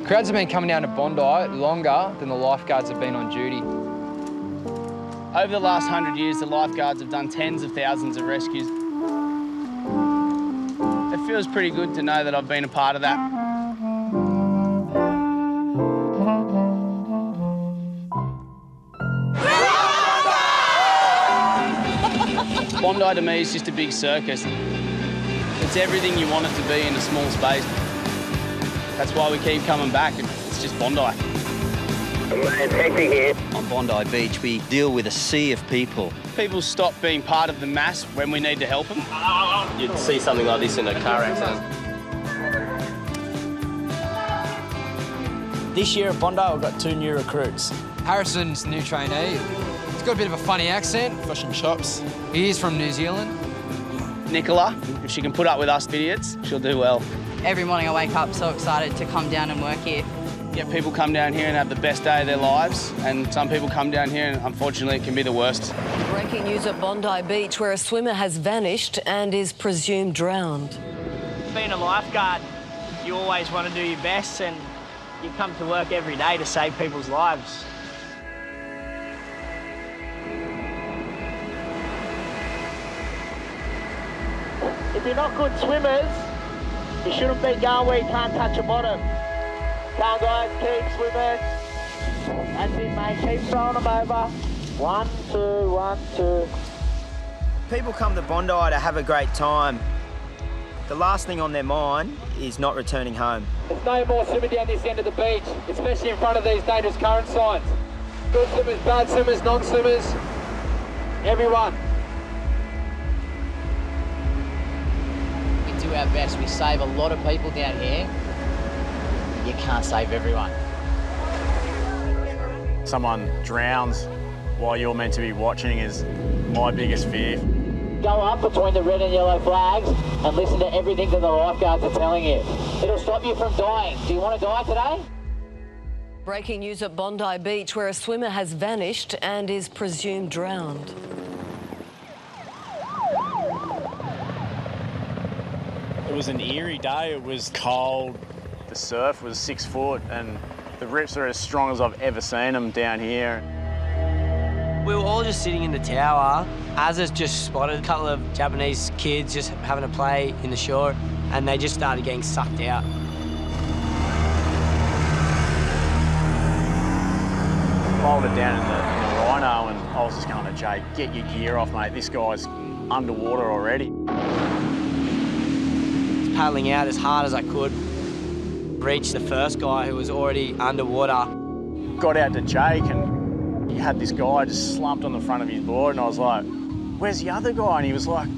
Crowds have been coming down to Bondi longer than the lifeguards have been on duty. Over the last 100 years, the lifeguards have done tens of thousands of rescues. It feels pretty good to know that I've been a part of that. Bondi to me is just a big circus. It's everything you want it to be in a small space. That's why we keep coming back. It's just Bondi. It's hectic here. On Bondi Beach, we deal with a sea of people. People stop being part of the mass when we need to help them. You'd see something like this in a car accident. This year at Bondi, we've got 2 new recruits. Harrison's the new trainee. He's got a bit of a funny accent. Fish and chops. He is from New Zealand. Nicola, if she can put up with us idiots, she'll do well. Every morning I wake up so excited to come down and work here. Yeah, people come down here and have the best day of their lives, and some people come down here and unfortunately it can be the worst. Breaking news at Bondi Beach, where a swimmer has vanished and is presumed drowned. Being a lifeguard, you always want to do your best, and you come to work every day to save people's lives. If you're not good swimmers, you shouldn't be going where you can't touch a bottom. Come on, guys, keep swimming. That's it, mate. Keep throwing them over. 1, 2, 1, 2. People come to Bondi to have a great time. The last thing on their mind is not returning home. There's no more swimming down this end of the beach, especially in front of these dangerous current signs. Good swimmers, bad swimmers, non-swimmers, everyone. We do our best. We save a lot of people down here. You can't save everyone. Someone drowns while you're meant to be watching is my biggest fear. Go up between the red and yellow flags and listen to everything that the lifeguards are telling you. It'll stop you from dying. Do you want to die today? Breaking news at Bondi Beach, where a swimmer has vanished and is presumed drowned. It was an eerie day. It was cold. The surf was 6 foot and the rips are as strong as I've ever seen them down here. We were all just sitting in the tower. Azza's just spotted a couple of Japanese kids just having a play in the shore, and they just started getting sucked out. Folded down in the rhino, and I was just going to Jake, get your gear off, mate. This guy's underwater already. Just paddling out as hard as I could. Reached the first guy who was already underwater. Got out to Jake, and he had this guy just slumped on the front of his board, and I was like, where's the other guy? And he was like,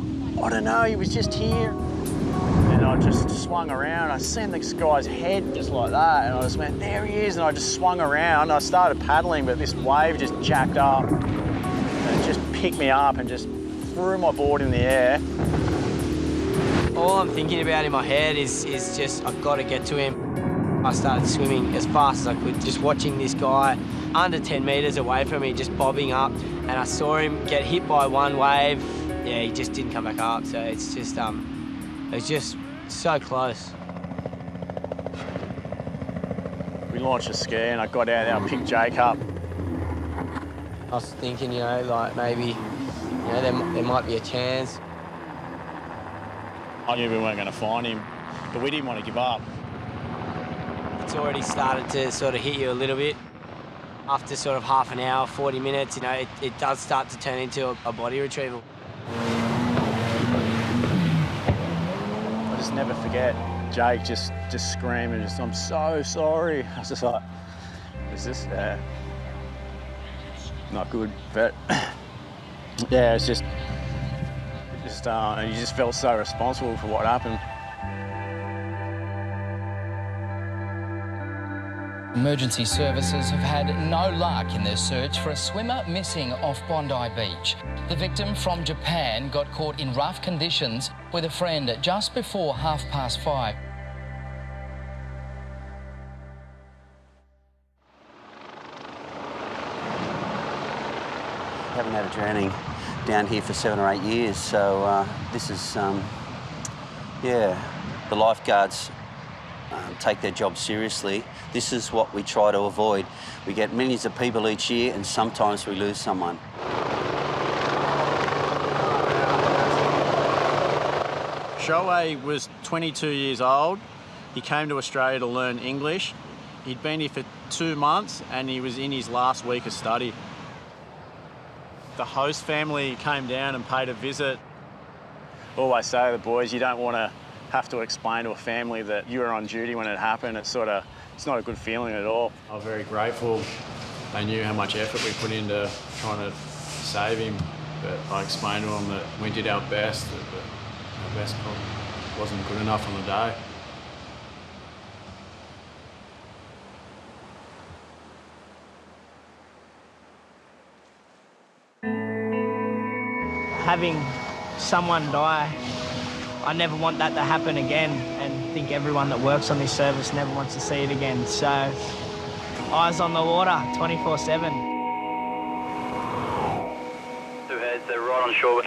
I don't know, he was just here. And I just swung around, I seen this guy's head just like that, and I just went, there he is, and I just swung around. I started paddling, but this wave just jacked up, and it just picked me up and just threw my board in the air. All I'm thinking about in my head is just, I've got to get to him. I started swimming as fast as I could, just watching this guy under 10 metres away from me, just bobbing up, and I saw him get hit by one wave. Yeah, he just didn't come back up, so it's just, it was just so close. We launched a ski and I got out there, I picked Jake up. I was thinking, you know, like maybe, you know, there might be a chance. I knew we weren't going to find him, but we didn't want to give up. It's already started to sort of hit you a little bit. After sort of half an hour, 40 minutes, you know, it does start to turn into a body retrieval. I just never forget Jake just screaming, just, I'm so sorry. I was just like, is this not good, but yeah, it's just you just felt so responsible for what happened. Emergency services have had no luck in their search for a swimmer missing off Bondi Beach. The victim from Japan got caught in rough conditions with a friend just before 5:30. Haven't had a drowning down here for 7 or 8 years, so this is, yeah, the lifeguards take their job seriously. This is what we try to avoid. We get millions of people each year and sometimes we lose someone. Shoei was 22 years old. He came to Australia to learn English. He'd been here for 2 months and he was in his last week of study. The host family came down and paid a visit. Always say to the boys, you don't want to have to explain to a family that you were on duty when it happened. It's not a good feeling at all. I'm very grateful. They knew how much effort we put into trying to save him, but I explained to them that we did our best, but our best wasn't good enough on the day. Having someone die, I never want that to happen again, and I think everyone that works on this service never wants to see it again. So, eyes on the water, 24/7. 2 heads, they're right on shore.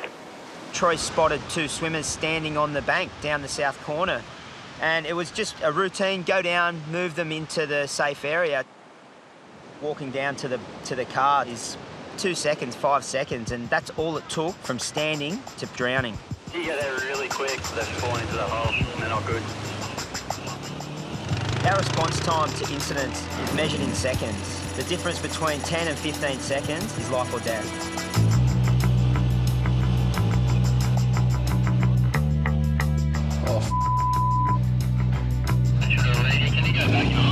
Troy spotted 2 swimmers standing on the bank down the south corner, and it was just a routine, go down, move them into the safe area. Walking down to the car is 2 seconds, 5 seconds, and that's all it took from standing to drowning. You get there really quick, they've fallen into the hole, and they're not good. Our response time to incidents is measured in seconds. The difference between 10 and 15 seconds is life or death. Oh, Can you go back on?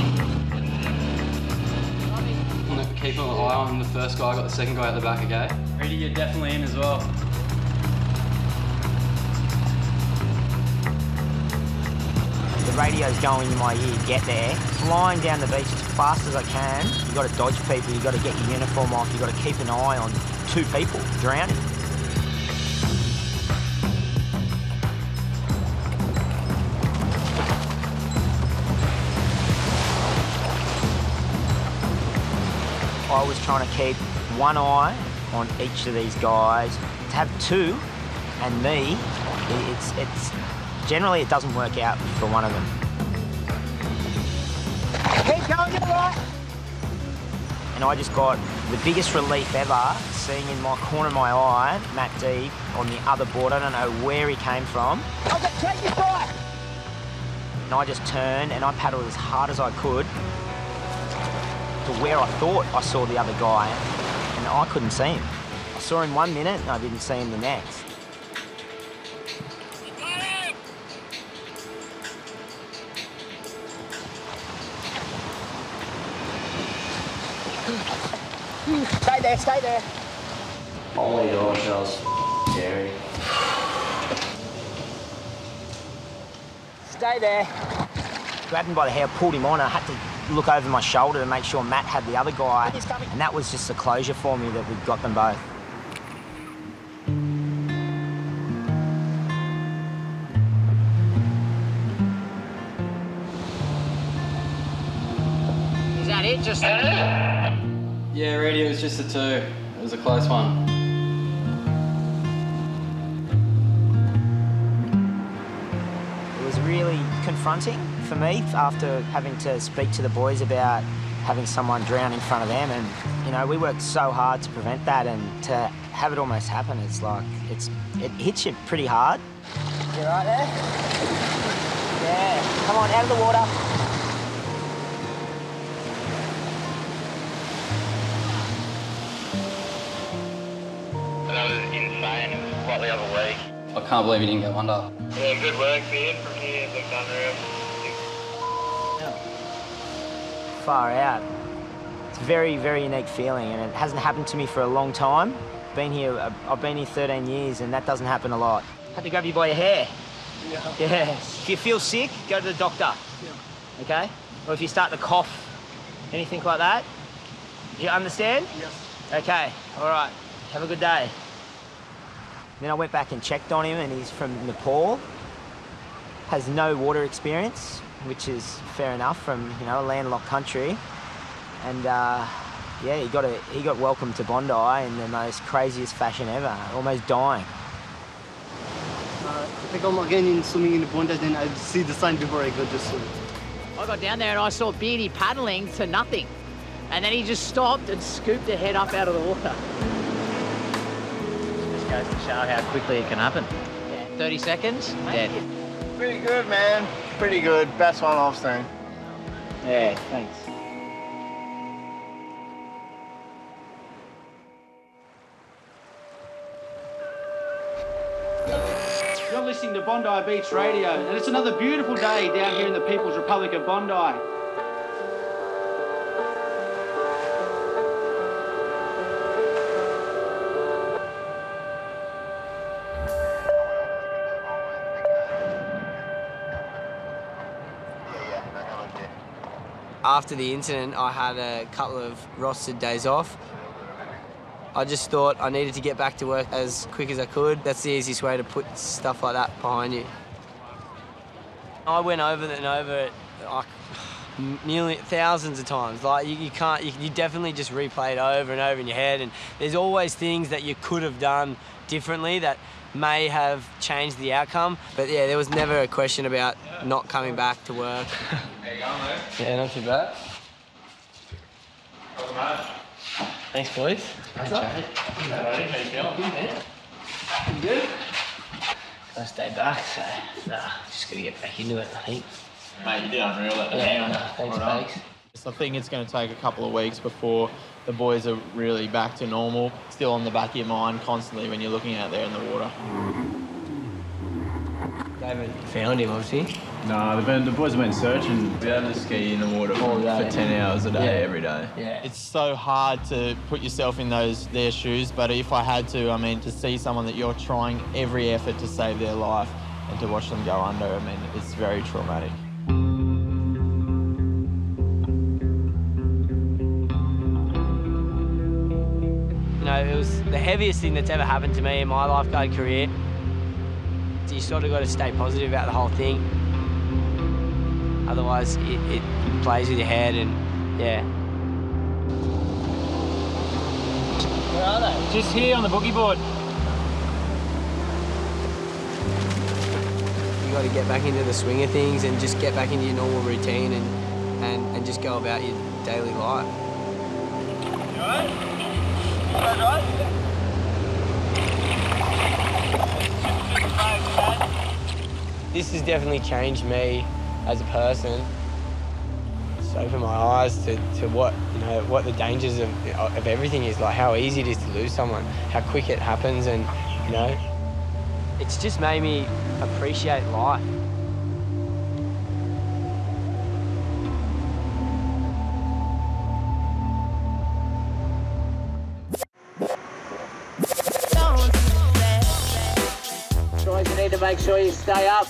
keep an eye on the first guy, got the second guy at the back, okay? Reidy, you're definitely in as well. The radio's going in my ear, get there. Flying down the beach as fast as I can. You've got to dodge people, you've got to get your uniform off, you've got to keep an eye on 2 people drowning. I was trying to keep one eye on each of these guys. To have 2 and me, it's generally it doesn't work out for one of them. Keep going, you're right. And I just got the biggest relief ever, seeing in my corner of my eye, Matt D on the other board. I don't know where he came from. I'll take your fire. And I just turned and I paddled as hard as I could to where I thought I saw the other guy, and I couldn't see him. I saw him 1 minute and I didn't see him the next. Stay there, stay there. Oh my gosh, that was scary. Stay there. Grabbed him by the hair, pulled him on. I had to look over my shoulder to make sure Matt had the other guy. And that was just a closure for me that we'd got them both. Is that it? Just... Yeah, Reidy, it was just the 2. It was a close one. It was really confronting for me after having to speak to the boys about having someone drown in front of them, and you know, we worked so hard to prevent that, and to have it almost happen, it's like it hits you pretty hard. You right there? Yeah. Come on, out of the water. That was insane. It was quite the other week. I can't believe he didn't go under. Yeah, good work, man. From here, they've done real. Far out. It's a very, very unique feeling, and it hasn't happened to me for a long time. I've been here 13 years, and that doesn't happen a lot. Had to grab you by your hair. Yeah. If you feel sick, go to the doctor. Yeah. Okay? Or if you start to cough, anything like that. Do you understand? Yes. Okay. All right. Have a good day. Then I went back and checked on him, and he's from Nepal. Has no water experience, which is fair enough from, you know, a landlocked country. And yeah, he got welcomed to Bondi in the most craziest fashion ever, almost dying. If I come again in swimming in Bondi, then I'll see the sign before I go to swim. I got down there and I saw Beardy paddling to nothing. And then he just stopped and scooped her head up out of the water. Just goes to show how quickly it can happen. Yeah, 30 seconds, dead. Pretty good, man. Pretty good. Best one I've seen. Yeah, thanks. You're listening to Bondi Beach Radio, and it's another beautiful day down here in the People's Republic of Bondi. After the incident, I had a couple of rostered days off. I just thought I needed to get back to work as quick as I could. That's the easiest way to put stuff like that behind you. I went over and over it like thousands of times. Like you definitely just replay it over and over in your head, and there's always things that you could have done differently that may have changed the outcome. But yeah, there was never a question about not coming back to work. How you going, mate? Yeah, not too bad. Welcome home. Thanks, boys. What's up? How you feeling? Good, man. Good? First day back, so just gotta get back into it, I think. Mate, you did unreal at the end. Thanks, Bakes. I think it's going to take a couple of weeks before the boys are really back to normal. Still on the back of your mind constantly when you're looking out there in the water. They haven't found him, obviously. No, the boys have been searching. We had to ski in the water for 10 hours a day, every day. Yeah. It's so hard to put yourself in their shoes, but if I had to, I mean, to see someone that you're trying every effort to save their life and to watch them go under, I mean, it's very traumatic. You know, it was the heaviest thing that's ever happened to me in my lifeguard career. You sort of got to stay positive about the whole thing. Otherwise, it plays with your head and, yeah. Where are they? Just here on the boogie board. You got to get back into the swing of things and just get back into your normal routine and just go about your daily life. You alright? You alright? This has definitely changed me as a person. It's opened my eyes to what, you know, what the dangers of everything is, like how easy it is to lose someone, how quick it happens, and, you know, it's just made me appreciate life. Guys, you need to make sure you stay up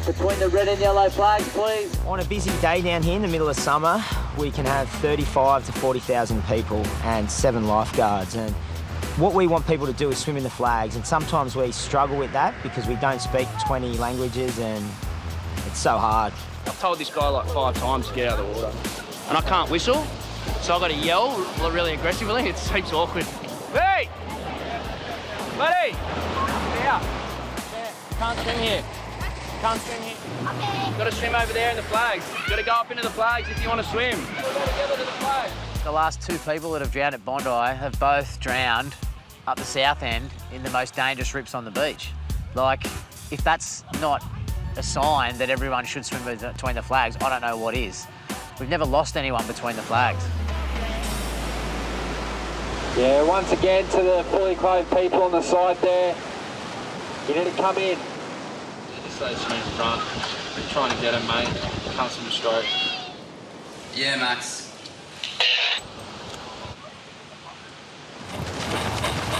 between the red and yellow flags, please. On a busy day down here in the middle of summer, we can have 35 to 40,000 people and 7 lifeguards. And what we want people to do is swim in the flags, and sometimes we struggle with that because we don't speak 20 languages and it's so hard. I've told this guy like 5 times to get out of the water, and I can't whistle, so I've got to yell really aggressively. It seems awkward. Hey! Buddy! Get out. Can't swim here. Can't swim here. Okay. You've got to swim over there in the flags. You've got to go up into the flags if you want to swim. We'll go together to the flags. The last 2 people that have drowned at Bondi have both drowned up the south end in the most dangerous rips on the beach. Like, if that's not a sign that everyone should swim between the flags, I don't know what is. We've never lost anyone between the flags. Yeah, once again to the fully clothed people on the side there. You need to come in. Just stay swim in front. We're trying to get him, mate. Can't swim straight. Yeah, Max.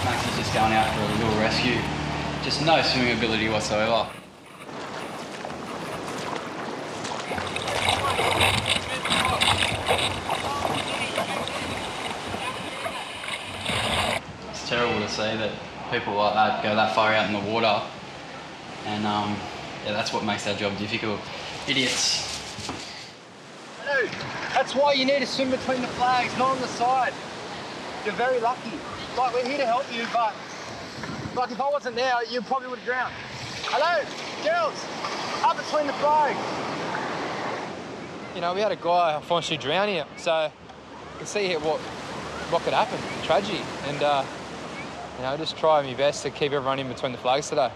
Max is just going out for a little rescue. Just no swimming ability whatsoever. It's terrible to see that people like that go that far out in the water, and yeah, that's what makes our job difficult. Idiots. Dude, that's why you need to swim between the flags, not on the side. You're very lucky. Like, we're here to help you, but like if I wasn't there, you probably would have drowned. Hello, girls, up between the flags. You know, we had a guy unfortunately drown here, so you can see here what could happen, tragedy. And, you know, just try my best to keep everyone in between the flags today.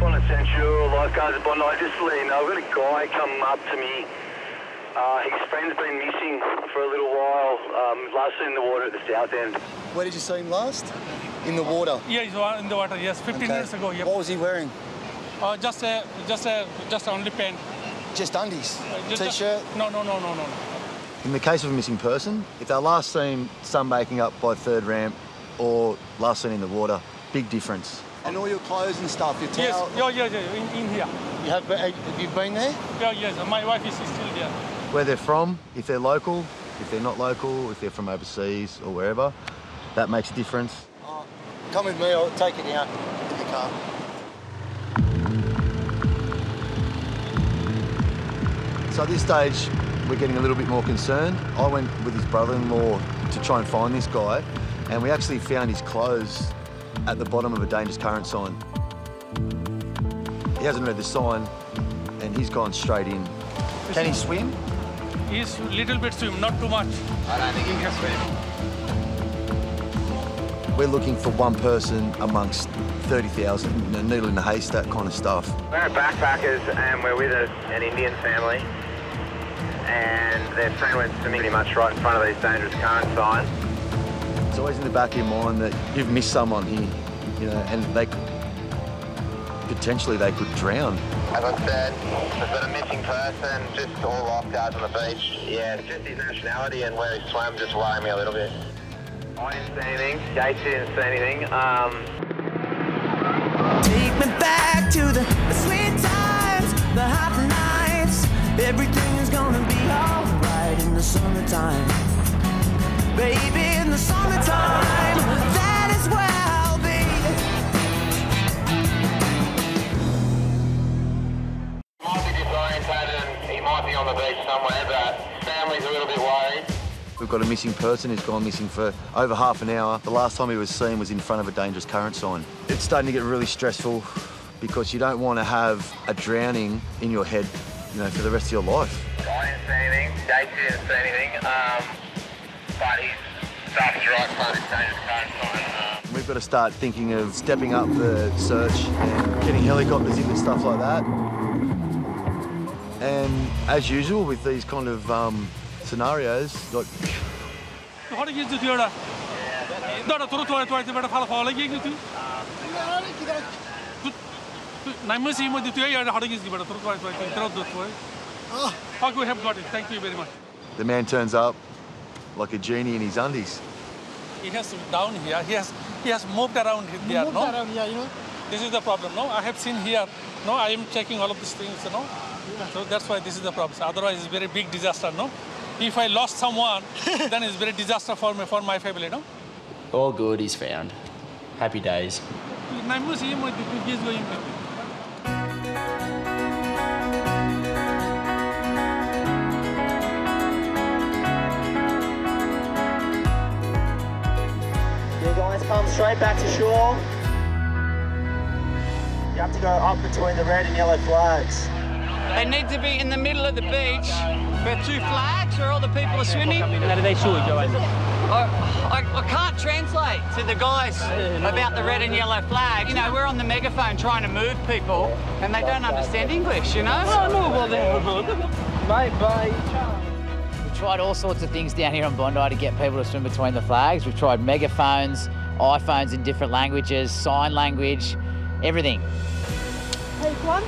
Bondi Central, Lifeguards at Bondi. Just to let you know, I've got a guy come up to me. His friend's been missing for a little while. Last seen in the water at the south end. Where did you see him last? In the water? Yeah, he's in the water, yes. 15 minutes ago, yep. What was he wearing? Just only pant. Just undies? T-shirt? No. In the case of a missing person, if they're last seen sunbaking up by third ramp or last seen in the water, big difference. And all your clothes and stuff, your towel? Yes, in here. Have you been there? Yeah, yes, my wife is still there. Where they're from, if they're local, if they're not local, if they're from overseas or wherever, that makes a difference. Come with me, I'll take you down in the car. So at this stage, we're getting a little bit more concerned. I went with his brother-in-law to try and find this guy, and we actually found his clothes at the bottom of a dangerous current sign. He hasn't read the sign, and he's gone straight in. Can he swim? He's a little bit swim, not too much. I don't think he can swim. We're looking for one person amongst 30,000, you know, needle in a haystack kind of stuff. We're backpackers and we're with an Indian family, and their friend went swimming pretty much right in front of these dangerous current signs. It's always in the back of your mind that you've missed someone here, you know, and potentially they could drown. As I said, there's been a missing person, just all lifeguards on the beach. Yeah, it's just his nationality and where he swam just worrying me a little bit. I didn't see anything, Gates didn't see anything. Take me back to the sweet times, the hot nights. Everything is gonna be alright in the summertime. Baby, in the summertime, that is where I'll be. He might be disorientated and he might be on the beach somewhere, but family's a little bit worried. We've got a missing person who's gone missing for over half an hour. The last time he was seen was in front of a dangerous current sign. It's starting to get really stressful because you don't want to have a drowning in your head, you know, for the rest of your life. I didn't see anything, Gates didn't see anything, but his stuff's right in front of this dangerous current sign. We've got to start thinking of stepping up the search and getting helicopters in and stuff like that. And as usual with these kind of scenarios, like... How do you do that? No, we have got it. Thank you very much. The man turns up like a genie in his undies. He has down here. He has moved around here. Moved around here, you know. This is the problem. No, I have seen here. No, I am checking all of these things. You know, so that's why this is the problem. Otherwise, it's very big disaster. No, if I lost someone, then it's very disaster for me, for my family. No. All good. He's found. Happy days. You guys come straight back to shore. You have to go up between the red and yellow flags. They need to be in the middle of the beach where two flags where all the people are swimming. I can't translate to the guys about the red and yellow flag. You know, we're on the megaphone trying to move people and they don't understand English, you know? We've tried all sorts of things down here on Bondi to get people to swim between the flags. We've tried megaphones, iPhones in different languages, sign language, everything. Take one.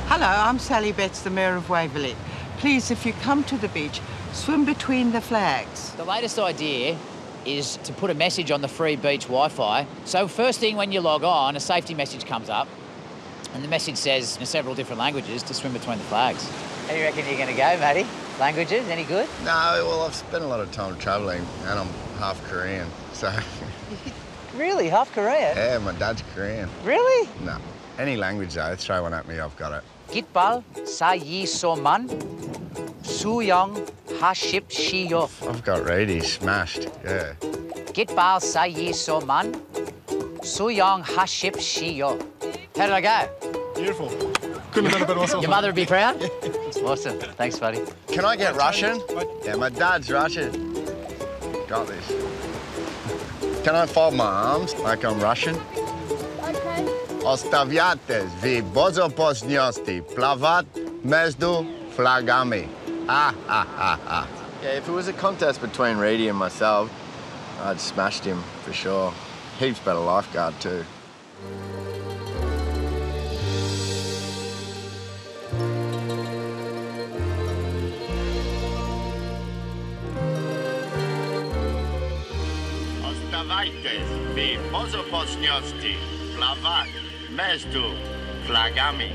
Hello, I'm Sally Betts, the Mayor of Waverley. Please, if you come to the beach, swim between the flags. The latest idea is to put a message on the free beach Wi-Fi. So first thing when you log on, a safety message comes up and the message says in several different languages to swim between the flags. How do you reckon you're going to go, Matty? Languages, any good? No, well, I've spent a lot of time travelling and I'm half Korean, so... Really? Half Korean? Yeah, my dad's Korean. Really? No. Any language, though, throw one at me, I've got it. Gitbal sa yi so man, suyong ha ship shi yo. I've got Reidy smashed, yeah. Gitbal sa yi so man, Suyong Haship Shiyo. How did I go? Beautiful. Couldn't have done it better myself. Your mother would be proud? Awesome. Thanks, buddy. Can I get Russian? Yeah, my dad's Russian. Got this. Can I fold my arms like I'm Russian? Okay. Ostawiates wy bozopośniosti plavat между flagami. Ah. Yeah, if it was a contest between Reidy and myself, I'd smashed him for sure. Heaps better lifeguard too. Ostawiates wy bozopośniosti plavat между flagami.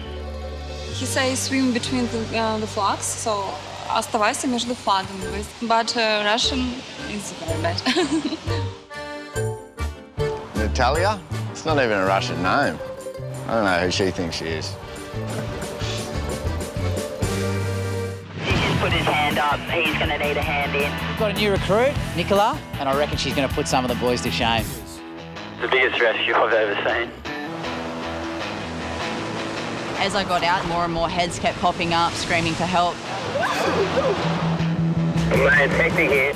He says swim between the flags, so оставайся между флагами. But Russian is very bad. Natalia? It's not even a Russian name. I don't know who she thinks she is. He just put his hand up. He's going to need a hand in. We've got a new recruit, Nicola, and I reckon she's going to put some of the boys to shame. The biggest rescue I've ever seen. As I got out, more and more heads kept popping up, screaming for help. Man, it's hectic here.